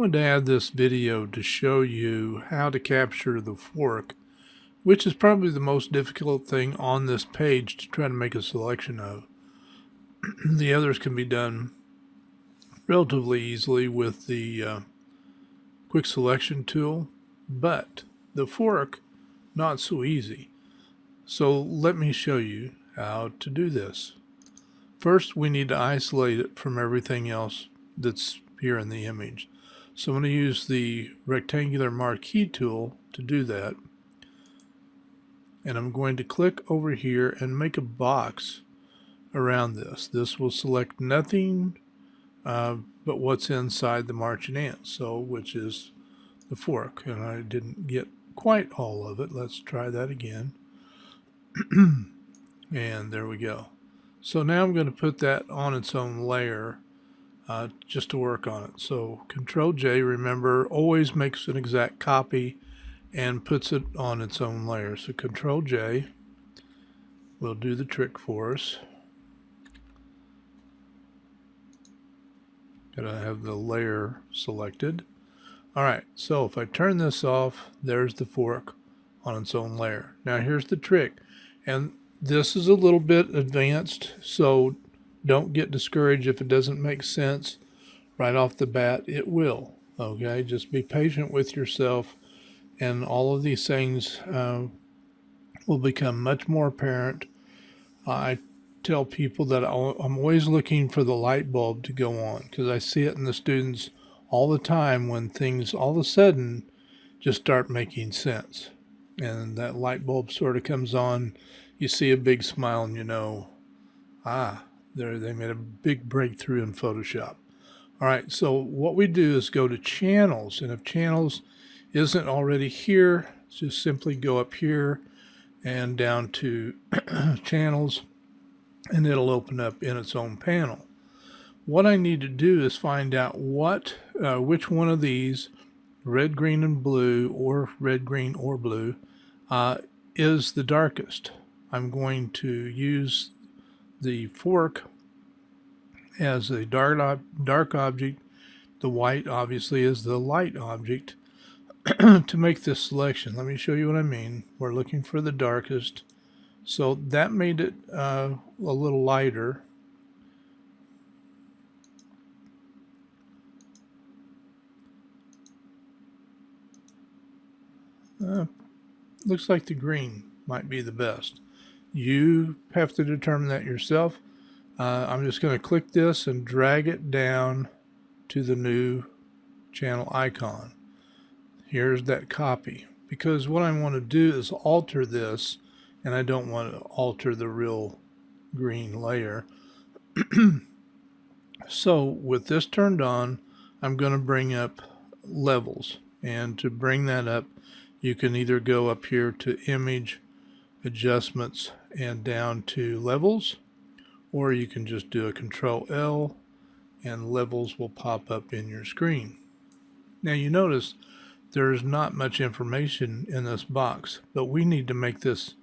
wanted to add this video to show you how to capture the fork, which is probably the most difficult thing on this page to try to make a selection of. The others can be done relatively easily with the quick selection tool, but the fork, not so easy. So let me show you how to do this. First, we need to isolate it from everything else that's here in the image. So I'm going to use the rectangular marquee tool to do that. And I'm going to click over here and make a box around this. This will select nothing but what's inside the marching ant, so which is the fork. And I didn't get quite all of it. Let's try that again. And there we go. So now I'm going to put that on its own layer just to work on it. So Control J, remember, always makes an exact copy and puts it on its own layer. So Control J will do the trick for us. Gotta have the layer selected. Alright, so if I turn this off, there's the fork on its own layer. Now here's the trick, and this is a little bit advanced, so don't get discouraged if it doesn't make sense right off the bat. It will, okay? Just be patient with yourself, and all of these things will become much more apparent. I tell people that I'm always looking for the light bulb to go on, because I see it in the students all the time when things all of a sudden just start making sense. And that light bulb sort of comes on, you see a big smile, and you know, they made a big breakthrough in Photoshop. All right, so what we do is go to Channels, and if Channels isn't already here, just simply go up here and down to Channels, and it'll open up in its own panel. What I need to do is find out which one of these, red, green, and blue, or red, green, or blue, is the darkest. I'm going to use the fork as a dark object. The white obviously is the light object to make this selection. Let me show you what I mean. We're looking for the darkest. So that made it a little lighter. Looks like the green might be the best. You have to determine that yourself. I'm just going to click this and drag it down to the new channel icon. Here's that copy, because what I want to do is alter this, and I don't want to alter the real green layer. So with this turned on, I'm going to bring up levels, and to bring that up, you can either go up here to Image, Adjustments, and down to Levels, or you can just do a Control L and levels will pop up in your screen. Now you notice there's not much information in this box, but we need to make this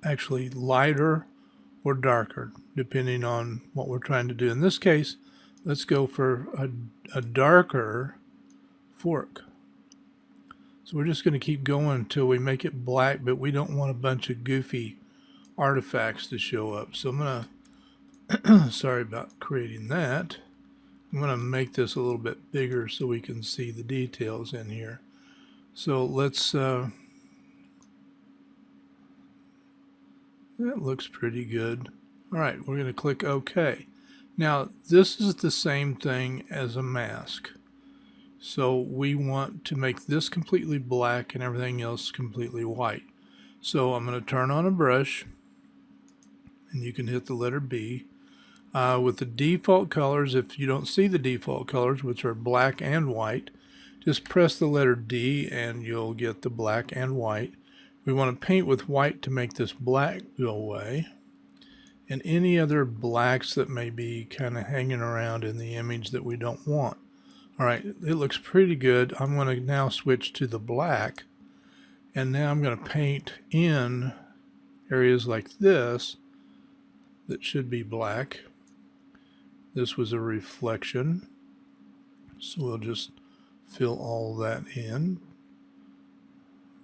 actually lighter or darker depending on what we're trying to do. In this case, let's go for a darker fork. So we're just going to keep going until we make it black, but we don't want a bunch of goofy artifacts to show up. So I'm going to, sorry about creating that. I'm going to make this a little bit bigger so we can see the details in here. So let's, that looks pretty good. All right, we're going to click OK. Now this is the same thing as a mask. So we want to make this completely black and everything else completely white. So I'm going to turn on a brush, and you can hit the letter B. With the default colors, if you don't see the default colors, which are black and white, just press the letter D and you'll get the black and white. We want to paint with white to make this black go away, and any other blacks that may be kind of hanging around in the image that we don't want. All right, it looks pretty good. I'm going to now switch to the black, and now I'm going to paint in areas like this that should be black. This was a reflection, So we'll just fill all that in.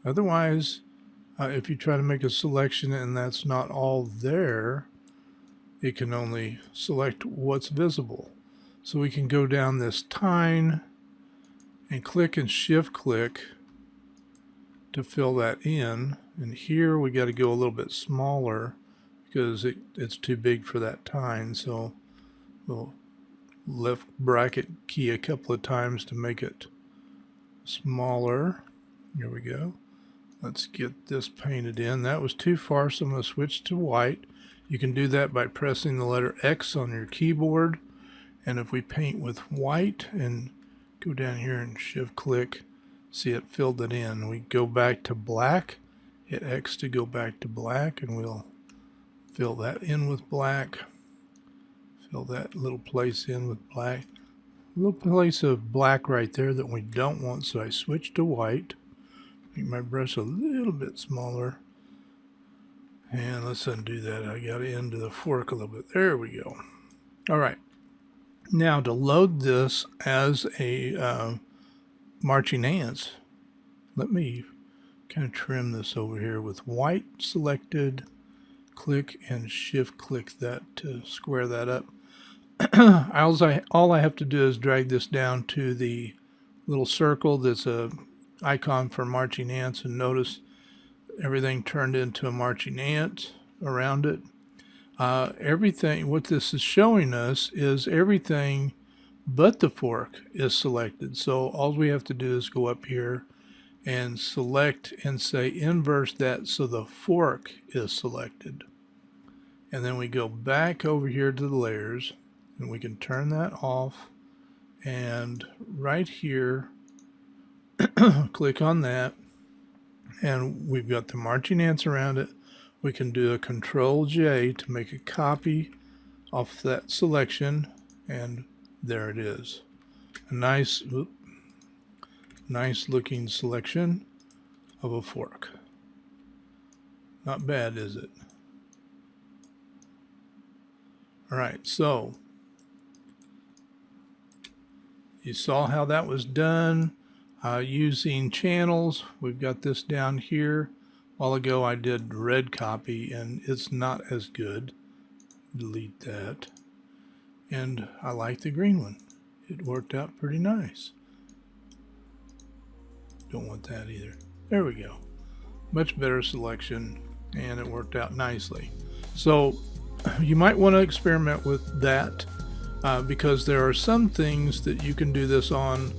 Otherwise, if you try to make a selection and that's not all there, it can only select what's visible. So we can go down this tine and click and shift click to fill that in. And here we got to go a little bit smaller because it's too big for that tine. So we'll left bracket key a couple of times to make it smaller. Here we go. Let's get this painted in. That was too far, so I'm going to switch to white. You can do that by pressing the letter X on your keyboard. And if we paint with white and go down here and shift click, see it filled it in. We go back to black, hit X to go back to black, and we'll fill that in with black. Fill that little place in with black. A little place of black right there that we don't want, so I switch to white. Make my brush a little bit smaller. And let's undo that. I got into the fork a little bit. There we go. All right. Now to load this as a marching ants, let me kind of trim this over here with white selected. Click and shift click that to square that up. All I have to do is drag this down to the little circle that's a icon for marching ants, and notice everything turned into a marching ant around it. Everything, what this is showing us is everything but the fork is selected. So all we have to do is go up here and select and say inverse that so the fork is selected. And then we go back over here to the layers and we can turn that off, and right here click on that, and we've got the marching ants around it. We can do a Control J to make a copy off that selection, and there it is. A nice looking selection of a fork. Not bad, is it? All right, so you saw how that was done using channels. We've got this down here. A while ago I did red copy and it's not as good. Delete that. And I like the green one. It worked out pretty nice. Don't want that either. There we go. Much better selection, and it worked out nicely. So you might want to experiment with that because there are some things that you can do this on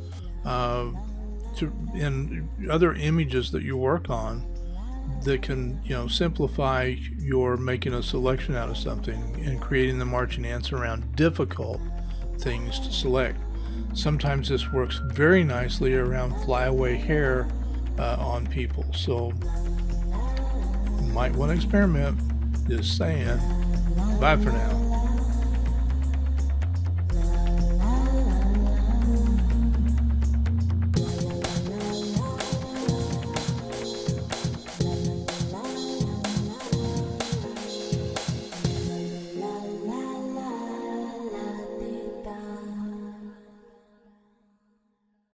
in other images that you work on that can, simplify your making a selection out of something and creating the marching ants around difficult things to select. Sometimes this works very nicely around flyaway hair on people, so you might want to experiment. Just saying. Bye for now.